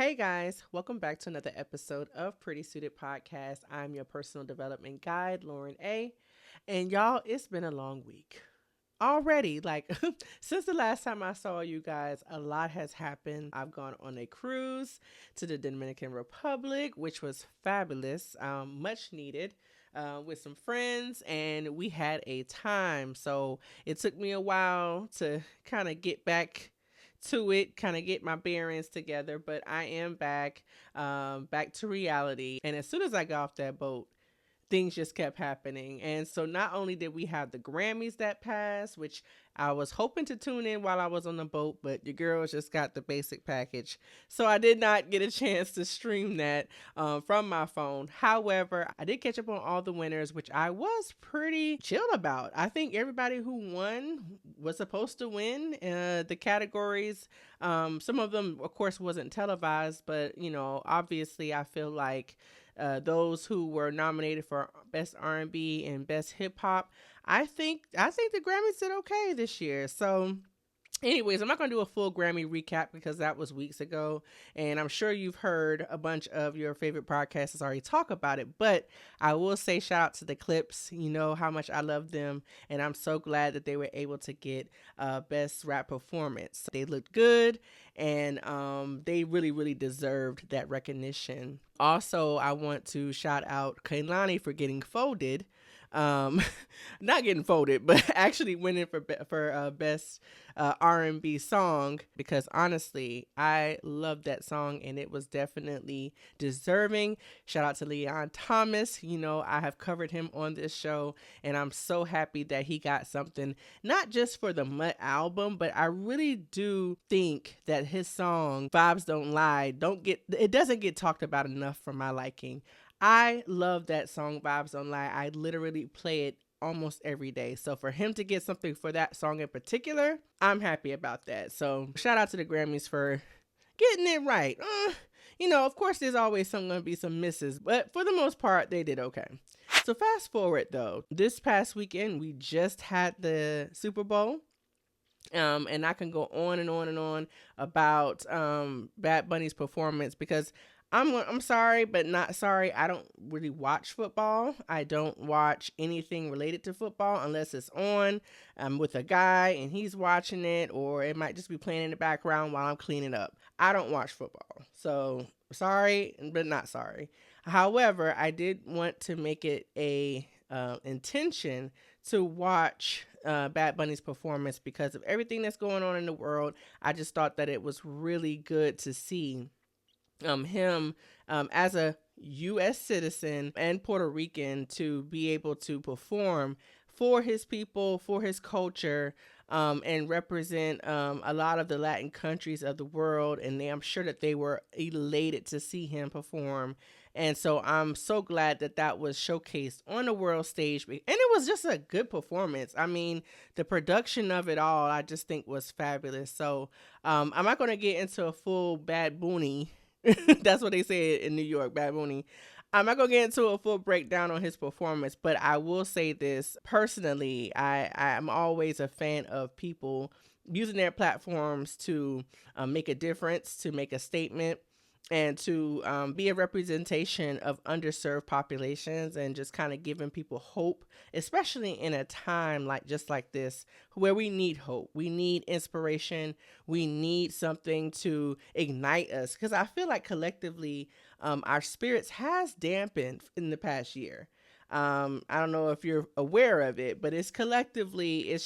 Hey guys, welcome back to another episode of Pretty Suited Podcast. I'm your personal development guide, Lauren A. And y'all, it's been a long week already. Like, since the last time I saw you guys, a lot has happened. I've gone on a cruise to the Dominican Republic, which was fabulous, much needed. With some friends, and we had a time. So it took me a while to kind of get back to it, kind of get my bearings together, but I am back, back to reality. And as soon as I got off that boat, things just kept happening. And so not only did we have the Grammys that passed, which I was hoping to tune in while I was on the boat, but your girls just got the basic package. So I did not get a chance to stream that from my phone. However, I did catch up on all the winners, which I was pretty chill about. I think everybody who won was supposed to win the categories. Some of them, of course, wasn't televised, but, obviously I feel like those who were nominated for Best R&B and Best Hip Hop, I think the Grammys did okay this year. So anyways, I'm not going to do a full Grammy recap because that was weeks ago, and I'm sure you've heard a bunch of your favorite podcasters already talk about it, but I will say shout out to the Clips. You know how much I love them, and I'm so glad that they were able to get Best Rap Performance. They looked good, and they really, really deserved that recognition. Also, I want to shout out Kaylani for getting folded. Not getting folded, but actually winning for best R&B song, because honestly, I love that song and it was definitely deserving. Shout out to Leon Thomas. I have covered him on this show, and I'm so happy that he got something, not just for the Mutt album, but I really do think that his song Vibes Don't Lie doesn't get talked about enough for my liking. I love that song, Vibes Don't Lie. I literally play it almost every day. So for him to get something for that song in particular, I'm happy about that. So shout out to the Grammys for getting it right. Of course, there's always going to be some misses, but for the most part, they did okay. So fast forward though, this past weekend, we just had the Super Bowl. And I can go on and on and on about Bad Bunny's performance, because I'm sorry, but not sorry. I don't really watch football. I don't watch anything related to football unless it's on. I'm with a guy and he's watching it, or it might just be playing in the background while I'm cleaning up. I don't watch football. So sorry, but not sorry. However, I did want to make it a intention to watch Bad Bunny's performance because of everything that's going on in the world. I just thought that it was really good to see him as a U.S. citizen and Puerto Rican to be able to perform for his people, for his culture, and represent a lot of the Latin countries of the world. And I'm sure that they were elated to see him perform. And so I'm so glad that that was showcased on the world stage. And it was just a good performance. I mean, the production of it all, I just think was fabulous. So I'm not going to get into a full Bad Bunny. That's what they say in New York, Bad Bunny. I'm not going to get into a full breakdown on his performance, but I will say this personally. I'm always a fan of people using their platforms to make a difference, to make a statement, and to be a representation of underserved populations, and just kind of giving people hope, especially in a time like this where we need hope, we need inspiration, we need something to ignite us, because I feel like collectively our spirits has dampened in the past year. I don't know if you're aware of it, but it's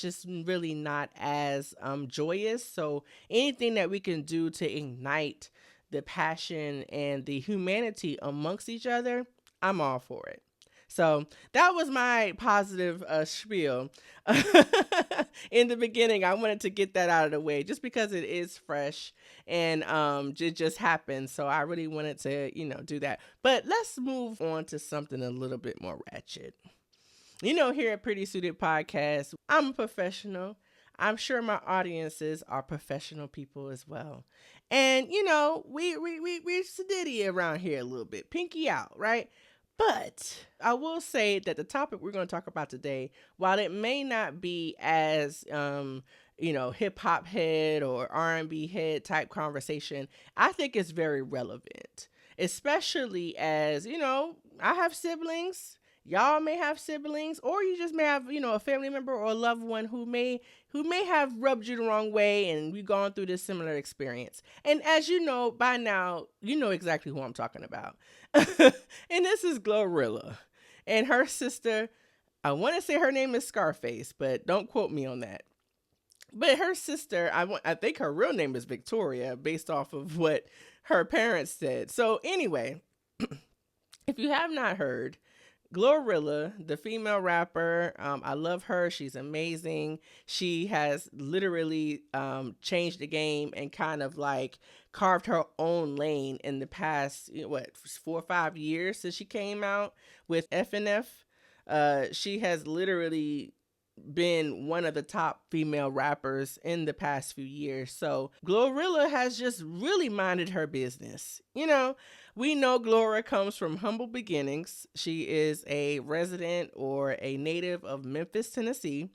just really not as joyous. So anything that we can do to ignite the passion and the humanity amongst each other, I'm all for it. So that was my positive spiel. In the beginning, I wanted to get that out of the way just because it is fresh and it just happened. So I really wanted to, do that. But let's move on to something a little bit more ratchet. Here at Pretty Suited Podcast, I'm a professional. I'm sure my audiences are professional people as well. And, we're sedity around here a little bit. Pinky out, right? But I will say that the topic we're going to talk about today, while it may not be as hip hop head or R&B head type conversation, I think it's very relevant, especially as, I have siblings. Y'all may have siblings, or you just may have, a family member or a loved one who may have rubbed you the wrong way, and you've gone through this similar experience. And as you know by now, you know exactly who I'm talking about. And this is Glorilla and her sister. I want to say her name is Scarface, but don't quote me on that. But her sister, I think her real name is Victoria, based off of what her parents said. So anyway, if you have not heard, Glorilla, the female rapper, I love her. She's amazing. She has literally changed the game and kind of like carved her own lane in the past, 4 or 5 years since she came out with FNF. She has literally been one of the top female rappers in the past few years. So Glorilla has just really minded her business. We know Glorilla comes from humble beginnings. She is a resident or a native of Memphis, Tennessee.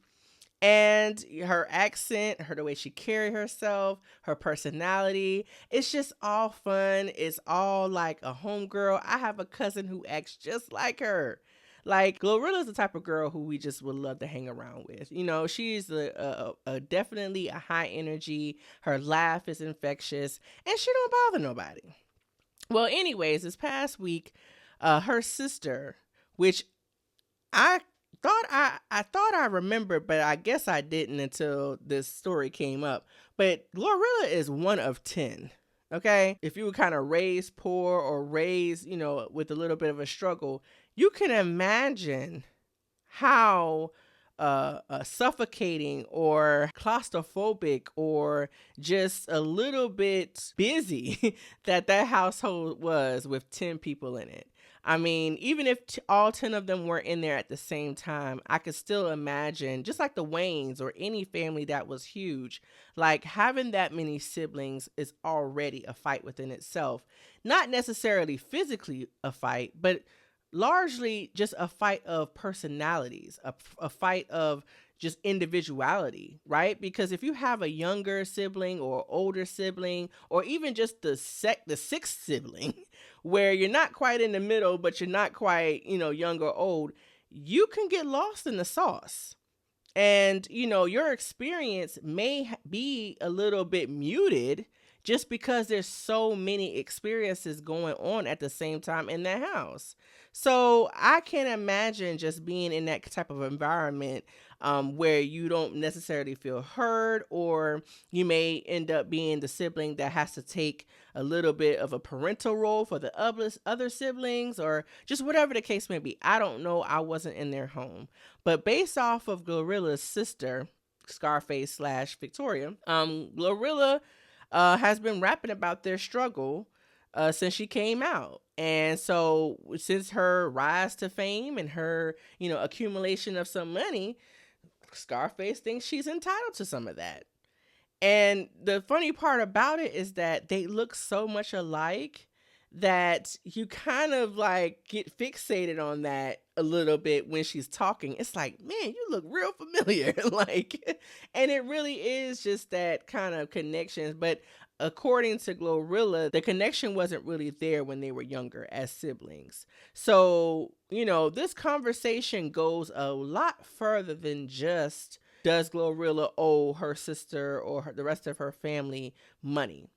And her accent, the way she carries herself, her personality, it's just all fun. It's all like a homegirl. I have a cousin who acts just like her. Like, Glorilla's the type of girl who we just would love to hang around with. She's a definitely a high energy. Her laugh is infectious, and she don't bother nobody. Well, anyways, this past week, her sister, which I thought I remembered, but I guess I didn't until this story came up. But Glorilla is one of 10. Okay, if you were kind of raised poor or raised, with a little bit of a struggle, you can imagine how suffocating or claustrophobic or just a little bit busy that household was with 10 people in it. I mean, even if all 10 of them were in there at the same time, I could still imagine, just like the Waynes or any family that was huge, like having that many siblings is already a fight within itself. Not necessarily physically a fight, but largely just a fight of personalities, a fight of just individuality, right? Because if you have a younger sibling or older sibling, or even just the sixth sibling, where you're not quite in the middle, but you're not quite, young or old, you can get lost in the sauce. And, your experience may be a little bit muted just because there's so many experiences going on at the same time in that house. So I can imagine just being in that type of environment where you don't necessarily feel heard, or you may end up being the sibling that has to take a little bit of a parental role for the other siblings, or just whatever the case may be. I don't know. I wasn't in their home. But based off of Glorilla's sister, Scarface / Victoria, Glorilla has been rapping about their struggle since she came out. And so since her rise to fame and her, accumulation of some money, Scarface thinks she's entitled to some of that. And the funny part about it is that they look so much alike that you kind of like get fixated on that a little bit when she's talking. It's like, man, you look real familiar. And it really is just that kind of connection. But according to Glorilla, the connection wasn't really there when they were younger as siblings. So, this conversation goes a lot further than just, does Glorilla owe her sister or the rest of her family money?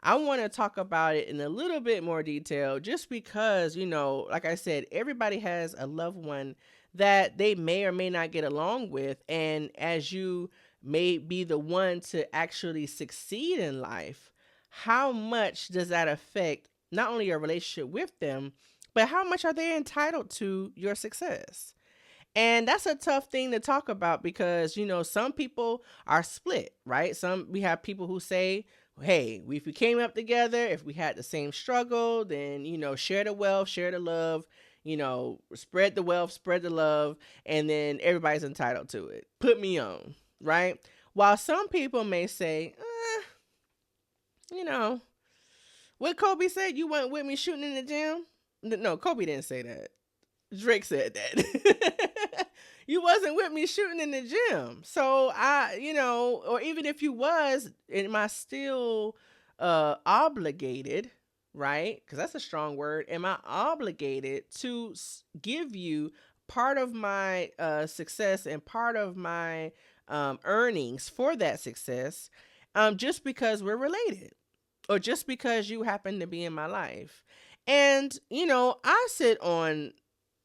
I want to talk about it in a little bit more detail just because, like I said, everybody has a loved one that they may or may not get along with. And as you may be the one to actually succeed in life, how much does that affect not only your relationship with them, but how much are they entitled to your success? And that's a tough thing to talk about because, some people are split, right? We have people who say, hey, if we came up together, if we had the same struggle, then, share the wealth, share the love, spread the wealth, spread the love, and then everybody's entitled to it. Put me on, right? While some people may say, what Kobe said, you weren't with me shooting in the gym? No, Kobe didn't say that. Drake said that. You wasn't with me shooting in the gym. So or even if you was, am I still obligated, right? Because that's a strong word. Am I obligated to give you part of my success and part of my earnings for that success just because we're related or just because you happen to be in my life? And, I sit on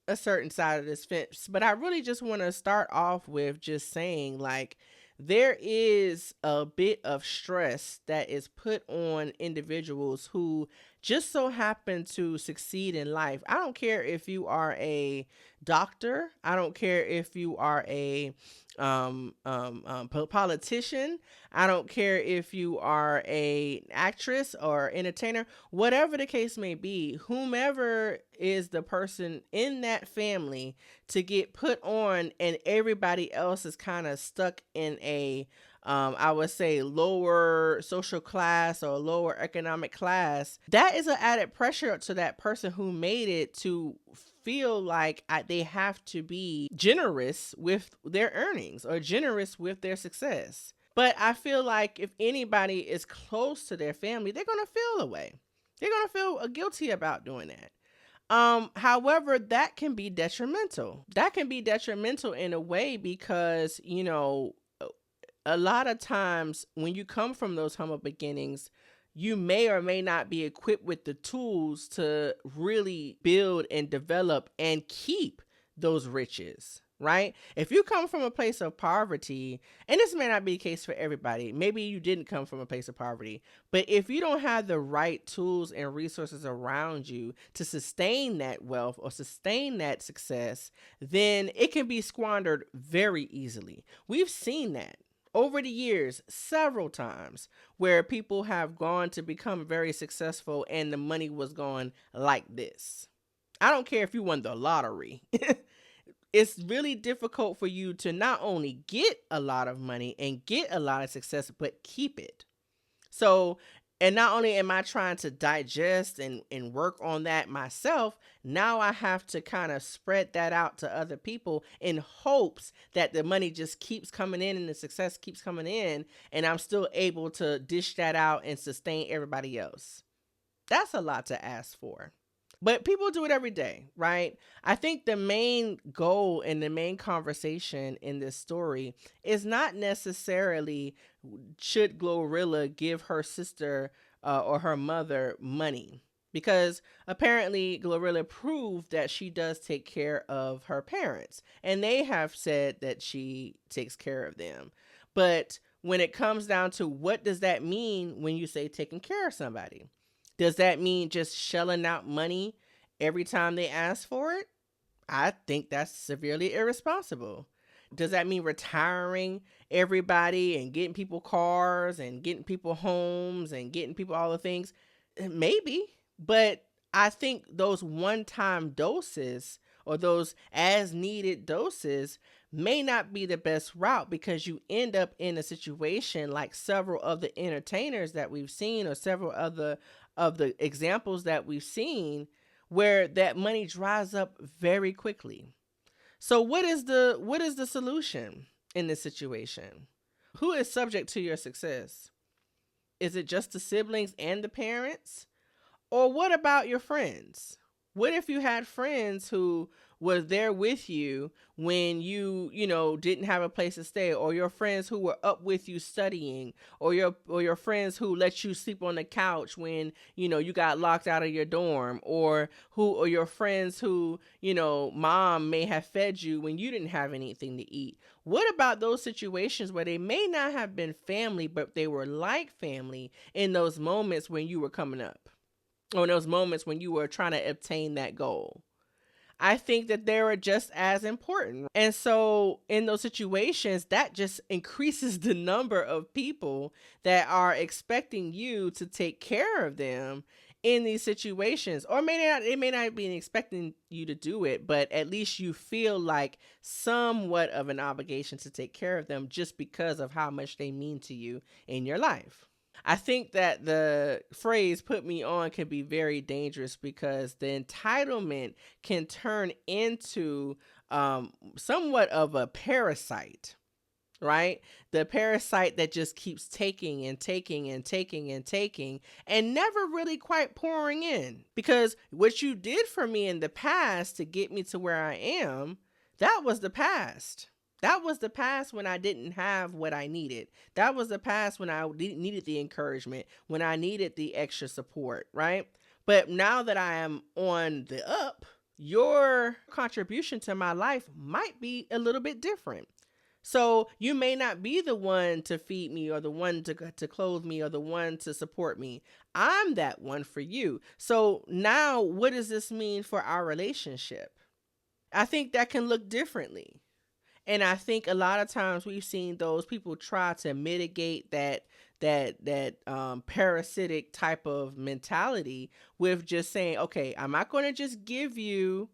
a certain side of this fence, but I really just want to start off with just saying, like, there is a bit of stress that is put on individuals who just so happen to succeed in life. I don't care if you are a doctor. I don't care if you are a politician. I don't care if you are a actress or entertainer, whatever the case may be, whomever is the person in that family to get put on, and everybody else is kind of stuck in a I would say lower social class or lower economic class, that is an added pressure to that person who made it to feel like they have to be generous with their earnings or generous with their success. But I feel like if anybody is close to their family, they're going to feel a way. They're going to feel guilty about doing that. However, that can be detrimental. That can be detrimental in a way because, a lot of times when you come from those humble beginnings, you may or may not be equipped with the tools to really build and develop and keep those riches, right? If you come from a place of poverty, and this may not be the case for everybody, maybe you didn't come from a place of poverty, but if you don't have the right tools and resources around you to sustain that wealth or sustain that success, then it can be squandered very easily. We've seen that over the years several times where people have gone to become very successful and the money was gone like this. I don't care if you won the lottery. It's really difficult for you to not only get a lot of money and get a lot of success, but keep it. So, and not only am I trying to digest and work on that myself, now I have to kind of spread that out to other people in hopes that the money just keeps coming in and the success keeps coming in, and I'm still able to dish that out and sustain everybody else. That's a lot to ask for. But people do it every day, right? I think the main goal and the main conversation in this story is not necessarily should Glorilla give her sister or her mother money. Because apparently Glorilla proved that she does take care of her parents. And they have said that she takes care of them. But when it comes down to what does that mean when you say taking care of somebody? Does that mean just shelling out money every time they ask for it? I think that's severely irresponsible. Does that mean retiring everybody and getting people cars and getting people homes and getting people all the things? Maybe, but I think those one-time doses or those as needed doses may not be the best route, because you end up in a situation like several of the entertainers that we've seen or several other of the examples that we've seen where that money dries up very quickly. So what is the solution in this situation? Who is subject to your success? Is it just the siblings and the parents? Or what about your friends? What if you had friends who was there with you when you didn't have a place to stay, or your friends who were up with you studying, or your friends who let you sleep on the couch when you got locked out of your dorm, or your friends who mom may have fed you when you didn't have anything to eat? What about those situations where they may not have been family, but they were like family in those moments when you were coming up, or in those moments when you were trying to obtain that goal? I think that they are just as important. And so in those situations, that just increases the number of people that are expecting you to take care of them in these situations. Or they may not be expecting you to do it, but at least you feel like somewhat of an obligation to take care of them just because of how much they mean to you in your life. I think that the phrase put me on can be very dangerous because the entitlement can turn into somewhat of a parasite, right? The parasite that just keeps taking and taking and taking and taking and never really quite pouring in. Because what you did for me in the past to get me to where I am, that was the past. That was the past when I didn't have what I needed. That was the past when I needed the encouragement, when I needed the extra support, right? But now that I am on the up, your contribution to my life might be a little bit different. So you may not be the one to feed me or the one to clothe me or the one to support me. I'm that one for you. So now what does this mean for our relationship? I think that can look differently. And I think a lot of times we've seen those people try to mitigate that parasitic type of mentality with just saying, okay, I'm not going to just give you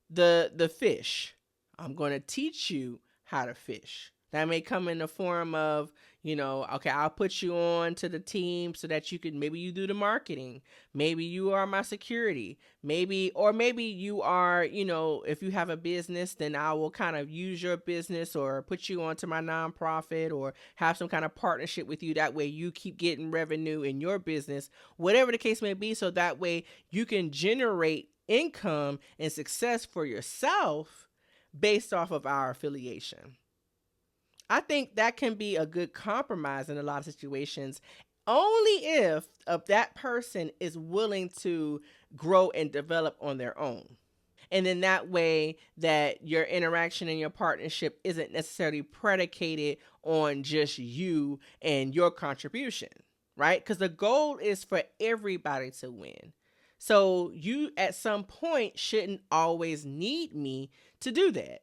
the fish. I'm going to teach you how to fish. That may come in the form of, okay, I'll put you on to the team so that you can, maybe you do the marketing. Maybe you are my security. Maybe you are, if you have a business, then I will kind of use your business or put you onto my nonprofit or have some kind of partnership with you. That way you keep getting revenue in your business, whatever the case may be. So that way you can generate income and success for yourself based off of our affiliation. I think that can be a good compromise in a lot of situations, only if that person is willing to grow and develop on their own. And then that way that your interaction and your partnership isn't necessarily predicated on just you and your contribution, right? Because the goal is for everybody to win. So you at some point shouldn't always need me to do that.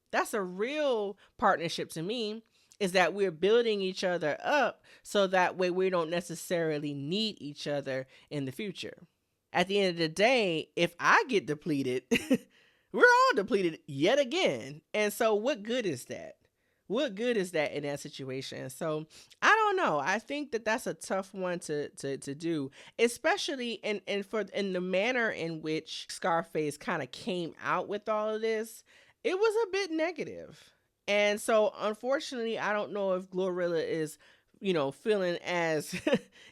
That's a real partnership to me, is that we're building each other up so that way we don't necessarily need each other in the future. At the end of the day, if I get depleted, we're all depleted yet again. And so what good is that? What good is that in that situation? So I don't know. I think that that's a tough one to do, especially in the manner in which Scarface kind of came out with all of this. It was a bit negative. And so unfortunately, I don't know if Glorilla is, feeling as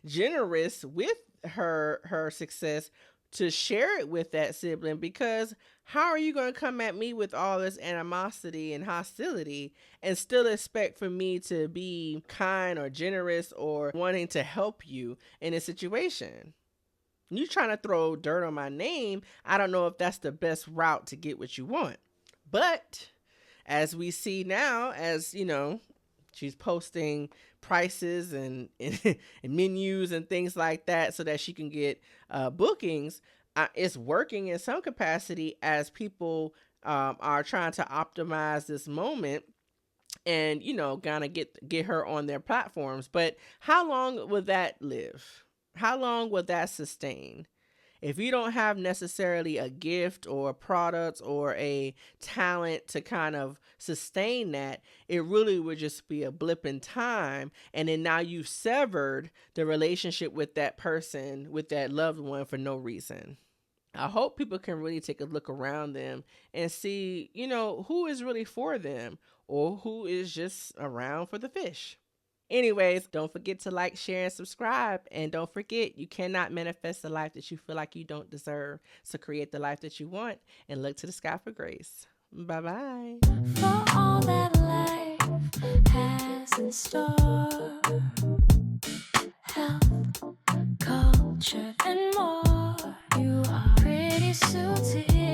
generous with her success to share it with that sibling, because how are you going to come at me with all this animosity and hostility and still expect for me to be kind or generous or wanting to help you in a situation? You trying to throw dirt on my name. I don't know if that's the best route to get what you want. But as we see now, as she's posting prices and menus and things like that so that she can get bookings, it's working in some capacity as people are trying to optimize this moment and gonna get her on their platforms. But how long will that live? How long will that sustain? If you don't have necessarily a gift or a product or a talent to kind of sustain that, it really would just be a blip in time. And then now you've severed the relationship with that person, with that loved one, for no reason. I hope people can really take a look around them and see, who is really for them or who is just around for the fish. Anyways, don't forget to like, share, and subscribe. And don't forget, you cannot manifest the life that you feel like you don't deserve. So create the life that you want and look to the sky for grace. Bye-bye. For all that life has in store, health, culture, and more, you are pretty suited.